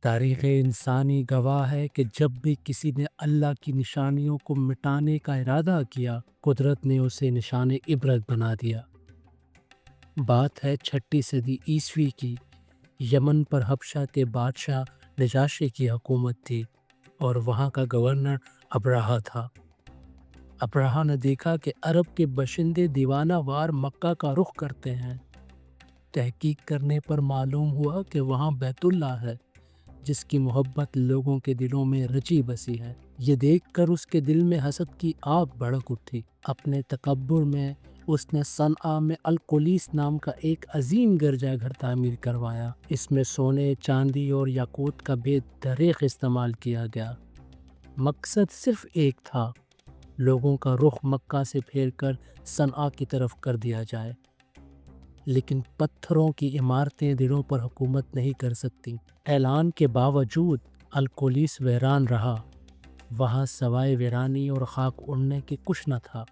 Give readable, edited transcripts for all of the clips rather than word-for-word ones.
تاریخ انسانی گواہ ہے کہ جب بھی کسی نے اللہ کی نشانیوں کو مٹانے کا ارادہ کیا، قدرت نے اسے نشان عبرت بنا دیا۔ بات ہے 6 صدی عیسوی کی۔ یمن پر حبشہ کے بادشاہ نجاشی کی حکومت تھی اور وہاں کا گورنر ابرہہ تھا۔ ابرہہ نے دیکھا کہ عرب کے باشندے دیوانہ وار مکہ کا رخ کرتے ہیں۔ تحقیق کرنے پر معلوم ہوا کہ وہاں بیت اللہ ہے، جس کی محبت لوگوں کے دلوں میں رچی بسی ہے۔ یہ دیکھ کر اس کے دل میں حسد کی آگ بھڑک اٹھی۔ اپنے تکبر میں اس نے صنعا میں القلیس نام کا ایک عظیم گرجا گھر تعمیر کروایا۔ اس میں سونے، چاندی اور یاقوت کا بے دریغ استعمال کیا گیا۔ مقصد صرف ایک تھا، لوگوں کا رخ مکہ سے پھیر کر صنعا کی طرف کر دیا جائے۔ لیکن پتھروں کی عمارتیں دلوں پر حکومت نہیں کر سکتی۔ اعلان کے باوجود القلیس ویران رہا۔ وہاں سوائے ویرانی اور خاک اڑنے کے کچھ نہ تھا۔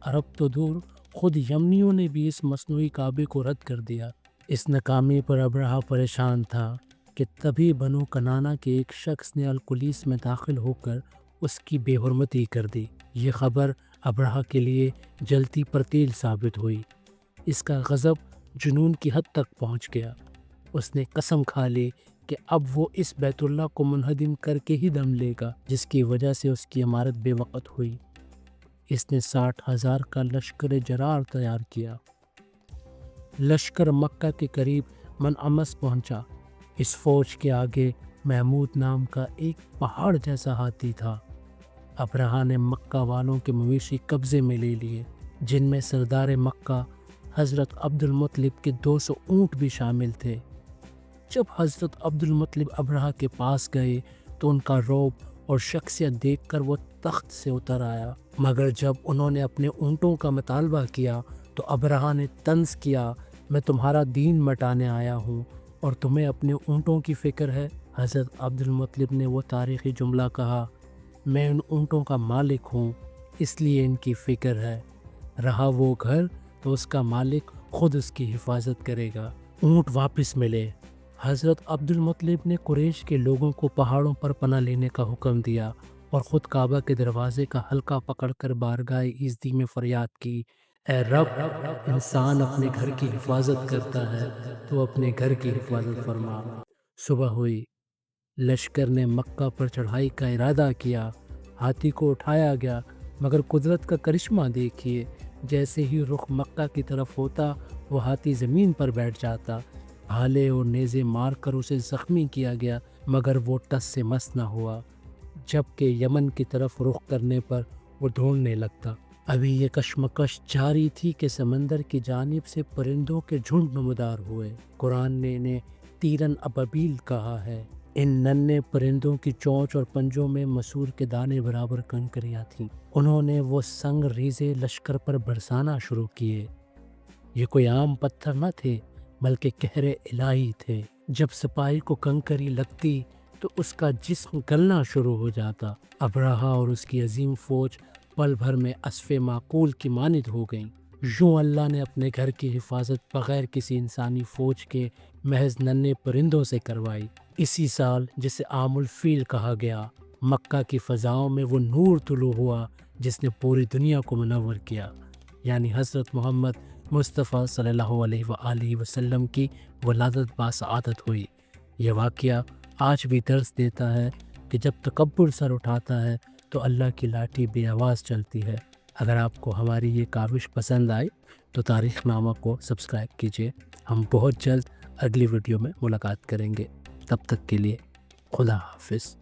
عرب تو دور، خود یمنیوں نے بھی اس مصنوعی کعبے کو رد کر دیا۔ اس ناکامی پر ابرہہ پریشان تھا کہ تبھی بنو کنانہ کے ایک شخص نے القلیس میں داخل ہو کر اس کی بے حرمتی کر دی۔ یہ خبر ابرہہ کے لیے جلتی پر تیل ثابت ہوئی۔ اس کا غضب جنون کی حد تک پہنچ گیا۔ اس نے قسم کھا لی کہ اب وہ اس بیت اللہ کو منہدم کر کے ہی دم لے گا، جس کی وجہ سے اس کی عمارت بے وقت ہوئی۔ اس نے 60,000 کا لشکر جرار تیار کیا۔ لشکر مکہ کے قریب منعمس پہنچا۔ اس فوج کے آگے محمود نام کا ایک پہاڑ جیسا ہاتھی تھا۔ ابرہہ نے مکہ والوں کے مویشی قبضے میں لے لیے، جن میں سردار مکہ حضرت عبد المطلب کے 200 اونٹ بھی شامل تھے۔ جب حضرت عبد المطلب ابرہہ کے پاس گئے تو ان کا رعب اور شخصیت دیکھ کر وہ تخت سے اتر آیا، مگر جب انہوں نے اپنے اونٹوں کا مطالبہ کیا تو ابرہہ نے طنز کیا، میں تمہارا دین مٹانے آیا ہوں اور تمہیں اپنے اونٹوں کی فکر ہے۔ حضرت عبد المطلب نے وہ تاریخی جملہ کہا، میں ان اونٹوں کا مالک ہوں، اس لیے ان کی فکر ہے۔ رہا وہ گھر تو اس کا مالک خود اس کی حفاظت کرے گا۔ اونٹ واپس ملے۔ حضرت عبد المطلب نے قریش کے لوگوں کو پہاڑوں پر پناہ لینے کا حکم دیا اور خود کعبہ کے دروازے کا حلقہ پکڑ کر بارگاہ ایزدی میں فریاد کی، اے رب، انسان اپنے گھر کی حفاظت کرتا ہے تو اپنے گھر کی حفاظت فرما۔ صبح ہوئی۔ لشکر نے مکہ پر چڑھائی کا ارادہ کیا۔ ہاتھی کو اٹھایا گیا، مگر قدرت کا کرشمہ دیکھیے، جیسے ہی رخ مکہ کی طرف ہوتا وہ ہاتھی زمین پر بیٹھ جاتا۔ بھالے اور نیزے مار کر اسے زخمی کیا گیا، مگر وہ ٹس سے مس نہ ہوا، جبکہ یمن کی طرف رخ کرنے پر وہ ڈھونڈنے لگتا۔ ابھی یہ کشمکش جاری تھی کہ سمندر کی جانب سے پرندوں کے جھنڈ نمودار ہوئے۔ قرآن نے انہیں تیرن ابابیل کہا ہے۔ ان ننھے پرندوں کی چونچ اور پنجوں میں مسور کے دانے برابر کنکریاں تھیں۔ انہوں نے وہ سنگ ریزے لشکر پر برسانا شروع کیے۔ یہ کوئی عام پتھر نہ تھے، بلکہ قہر الہی تھے۔ جب سپاہی کو کنکری لگتی تو اس کا جسم گلنا شروع ہو جاتا۔ ابرہہ اور اس کی عظیم فوج پل بھر میں اسف معقول کی مانند ہو گئیں۔ یوں اللہ نے اپنے گھر کی حفاظت بغیر کسی انسانی فوج کے محض ننھے پرندوں سے کروائی۔ اسی سال، جسے عام الفیل کہا گیا، مکہ کی فضاؤں میں وہ نور طلوع ہوا جس نے پوری دنیا کو منور کیا، یعنی حضرت محمد مصطفیٰ صلی اللہ علیہ وآلہ وسلم کی ولادت باسعادت ہوئی۔ یہ واقعہ آج بھی درس دیتا ہے کہ جب تکبر سر اٹھاتا ہے تو اللہ کی لاٹھی بے آواز چلتی ہے۔ اگر آپ کو ہماری یہ کاوش پسند آئی تو تاریخ نامہ کو سبسکرائب کیجیے۔ ہم بہت جلد اگلی ویڈیو میں ملاقات کریں گے۔ تب تک کے لیے خدا حافظ۔